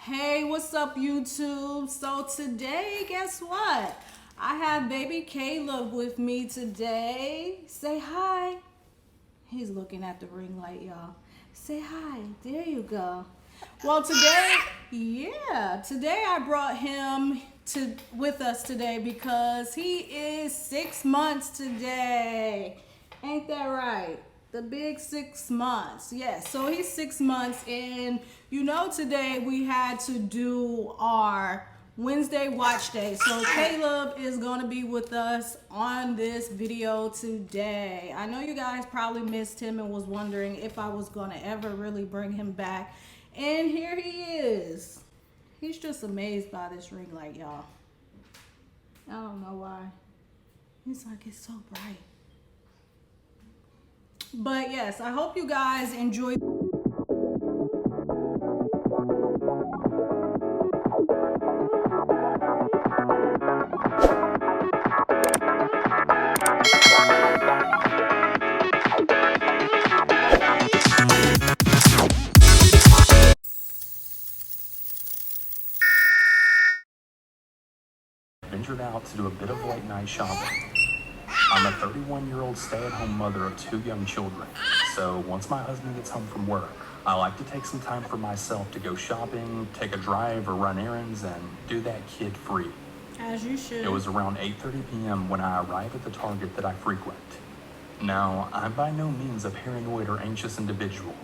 Hey, what's up, YouTube? So today, guess what? I have baby Caleb with me today. Say hi. He's looking at the ring light, y'all. Say hi. There you go. Well, today I brought him with us today because he is 6 months today. Ain't that right? The big 6 months. Yes. So he's 6 months, and today we had to do our Wednesday watch day. So Caleb is going to be with us on this video today. I know you guys probably missed him and was wondering if I was going to ever really bring him back. And here he is. He's just amazed by this ring light, y'all. I don't know why. He's like, it's so bright. But yes, I hope you guys enjoy. Ventured out to do a bit of late night shopping. I'm a 31-year-old stay-at-home mother of 2 young children, so once my husband gets home from work, I like to take some time for myself to go shopping, take a drive, or run errands, and do that kid-free. As you should. It was around 8:30 p.m. when I arrived at the Target that I frequent. Now, I'm by no means a paranoid or anxious individual,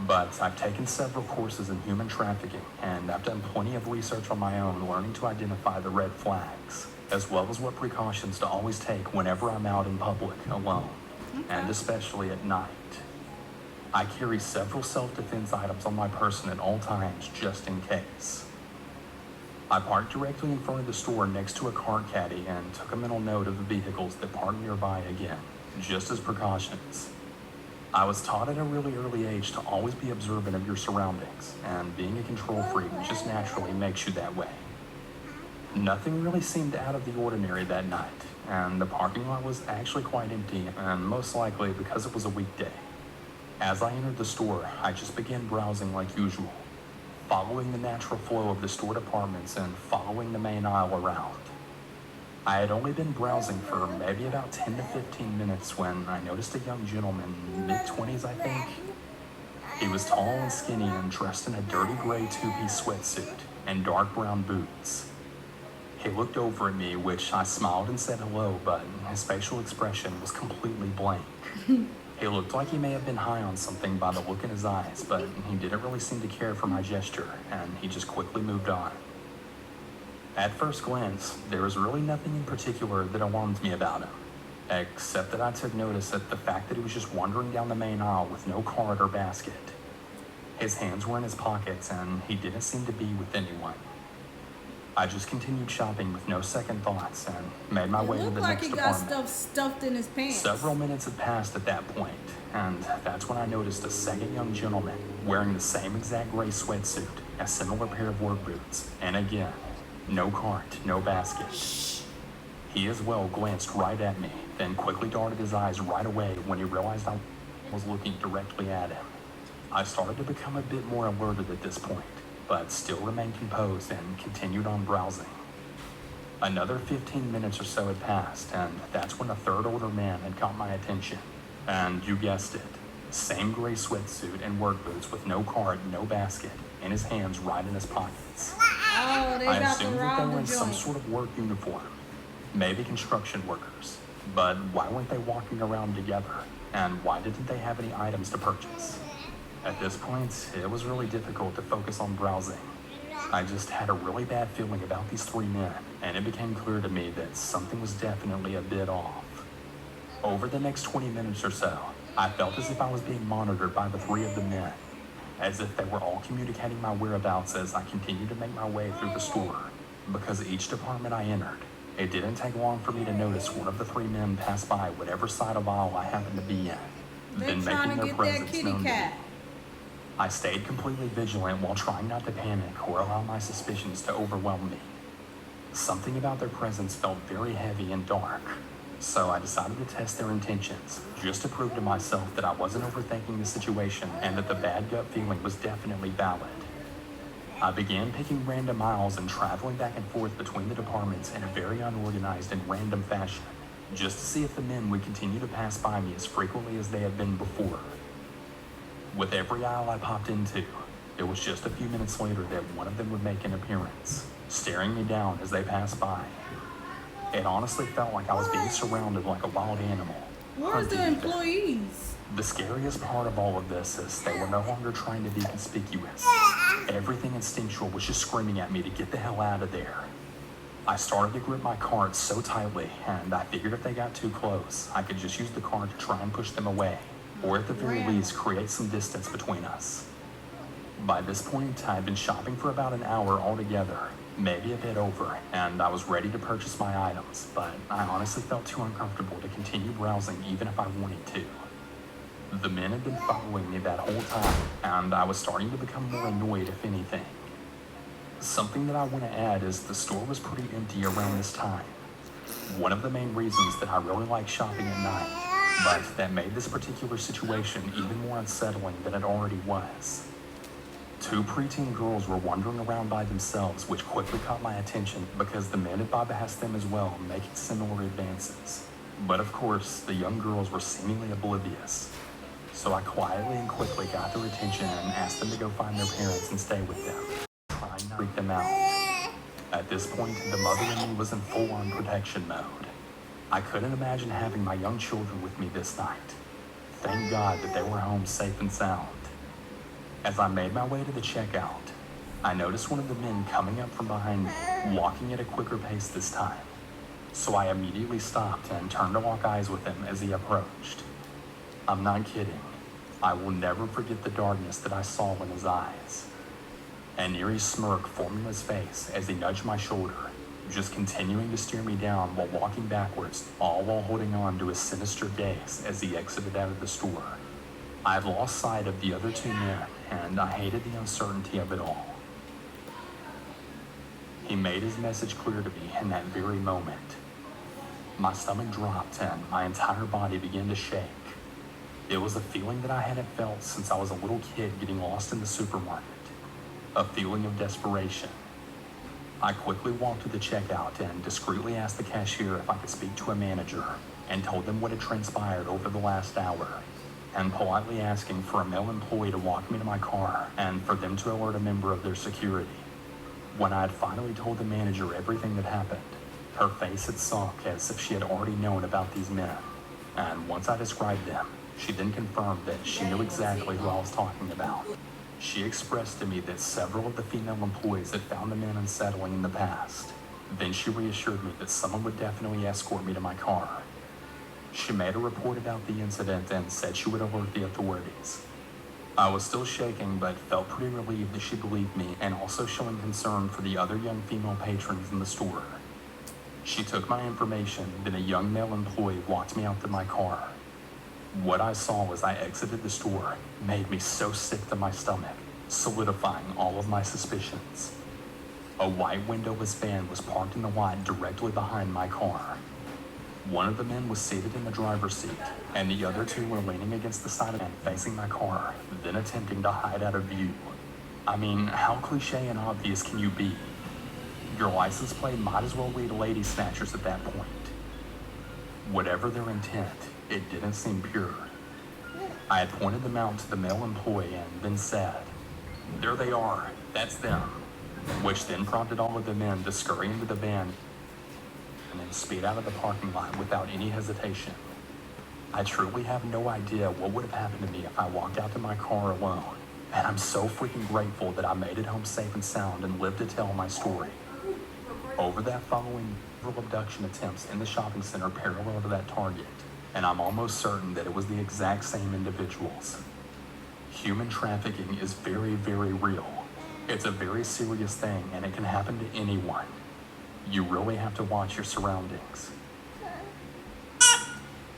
but I've taken several courses in human trafficking, and I've done plenty of research on my own learning to identify the red flags, as well as what precautions to always take whenever I'm out in public alone, and especially at night. I carry several self-defense items on my person at all times just in case. I parked directly in front of the store next to a cart caddy and took a mental note of the vehicles that parked nearby again, just as precautions. I was taught at a really early age to always be observant of your surroundings, and being a control freak just naturally makes you that way. Nothing really seemed out of the ordinary that night, and the parking lot was actually quite empty, and most likely because it was a weekday. As I entered the store, I just began browsing like usual, following the natural flow of the store departments and following the main aisle around. I had only been browsing for maybe about 10 to 15 minutes when I noticed a young gentleman, mid-20s I think. He was tall and skinny and dressed in a dirty gray two-piece sweatsuit and dark brown boots. He looked over at me, which I smiled and said hello, but his facial expression was completely blank. He looked like he may have been high on something by the look in his eyes, but he didn't really seem to care for my gesture, and he just quickly moved on. At first glance, there was really nothing in particular that alarmed me about him, except that I took notice at the fact that he was just wandering down the main aisle with no cart or basket. His hands were in his pockets, and he didn't seem to be with anyone. I just continued shopping with no second thoughts and made my way to the next department. It looked like he got stuff stuffed in his pants. Several minutes had passed at that point, and that's when I noticed a second young gentleman wearing the same exact gray sweatsuit, a similar pair of work boots, and again, no cart, no basket. He as well glanced right at me, then quickly darted his eyes right away when he realized I was looking directly at him. I started to become a bit more alerted at this point, but still remained composed and continued on browsing. Another 15 minutes or so had passed, and that's when a third older man had caught my attention. And you guessed it, same gray sweatsuit and work boots with no cart, no basket, and his hands right in his pockets. Oh, they I got assumed to that they rob were the in some joint. sort of work uniform, maybe construction workers. But why weren't they walking around together? And why didn't they have any items to purchase? At this point, it was really difficult to focus on browsing. I just had a really bad feeling about these 3 men, and it became clear to me that something was definitely a bit off. Over the next 20 minutes or so, I felt as if I was being monitored by the 3 of the men, as if they were all communicating my whereabouts as I continued to make my way through the store. Because each department I entered, it didn't take long for me to notice one of the 3 men pass by whatever side of aisle I happened to be in, then making their presence known to me. I stayed completely vigilant while trying not to panic or allow my suspicions to overwhelm me. Something about their presence felt very heavy and dark, so I decided to test their intentions, just to prove to myself that I wasn't overthinking the situation and that the bad gut feeling was definitely valid. I began picking random aisles and traveling back and forth between the departments in a very unorganized and random fashion, just to see if the men would continue to pass by me as frequently as they had been before. With every aisle I popped into, it was just a few minutes later that one of them would make an appearance, staring me down as they passed by. It honestly felt like I was being surrounded like a wild animal. Where's the employees? The scariest part of all of this is they were no longer trying to be conspicuous. Everything instinctual was just screaming at me to get the hell out of there. I started to grip my cart so tightly, and I figured if they got too close, I could just use the cart to try and push them away, or at the very least create some distance between us. By this point, I had been shopping for about an hour altogether, maybe a bit over, and I was ready to purchase my items, but I honestly felt too uncomfortable to continue browsing even if I wanted to. The men had been following me that whole time, and I was starting to become more annoyed if anything. Something that I want to add is the store was pretty empty around this time. One of the main reasons that I really like shopping at night, but that made this particular situation even more unsettling than it already was. Two preteen girls were wandering around by themselves, which quickly caught my attention because the men had bypassed them as well, making similar advances. But of course, the young girls were seemingly oblivious. So I quietly and quickly got their attention and asked them to go find their parents and stay with them, trying not to freak them out. At this point, the mother in me was in full-on protection mode. I couldn't imagine having my young children with me this night. Thank God that they were home safe and sound. As I made my way to the checkout, I noticed one of the men coming up from behind me, walking at a quicker pace this time. So I immediately stopped and turned to lock eyes with him as he approached. I'm not kidding. I will never forget the darkness that I saw in his eyes. An eerie smirk formed in his face as he nudged my shoulder, just continuing to steer me down while walking backwards, all while holding on to his sinister gaze as he exited out of the store. I had lost sight of the other two men, and I hated the uncertainty of it all. He made his message clear to me in that very moment. My stomach dropped and my entire body began to shake. It was a feeling that I hadn't felt since I was a little kid getting lost in the supermarket. A feeling of desperation. I quickly walked to the checkout and discreetly asked the cashier if I could speak to a manager, and told them what had transpired over the last hour, and politely asking for a male employee to walk me to my car and for them to alert a member of their security. When I had finally told the manager everything that happened, her face had sunk as if she had already known about these men, and once I described them, she then confirmed that she knew exactly who I was talking about. She expressed to me that several of the female employees had found the men unsettling in the past. Then she reassured me that someone would definitely escort me to my car. She made a report about the incident and said she would alert the authorities. I was still shaking, but felt pretty relieved that she believed me and also showing concern for the other young female patrons in the store. She took my information, then a young male employee walked me out to my car. What I saw as I exited the store made me so sick to my stomach, solidifying all of my suspicions. A white windowless van was parked in the lot directly behind my car. One of the men was seated in the driver's seat, and the other two were leaning against the side of it facing my car, then attempting to hide out of view. I mean, how cliche and obvious can you be? Your license plate might as well read Lady Snatchers at that point. Whatever their intent, it didn't seem pure. I had pointed them out to the male employee and then said, "There they are, that's them," which then prompted all of the men to scurry into the van and then speed out of the parking lot without any hesitation. I truly have no idea what would have happened to me if I walked out to my car alone, and I'm so freaking grateful that I made it home safe and sound and lived to tell my story. Over that following, several abduction attempts in the shopping center parallel to that target, and I'm almost certain that it was the exact same individuals. Human trafficking is very, very real. It's a very serious thing, and it can happen to anyone. You really have to watch your surroundings.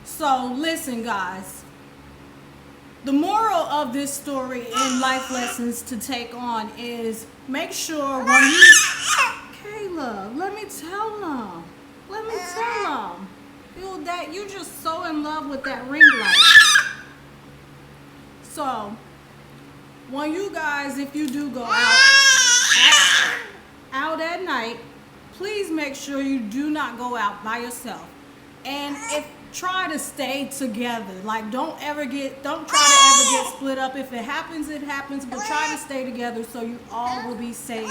So listen, guys. The moral of this story and life lessons to take on is make sure when you... Caleb, let me tell them. You just so in love with that ring light. So, when you guys, if you do go out please make sure you do not go out by yourself. And if try to stay together. Like don't try to ever get split up. If it happens, it happens, but try to stay together so you all will be safe,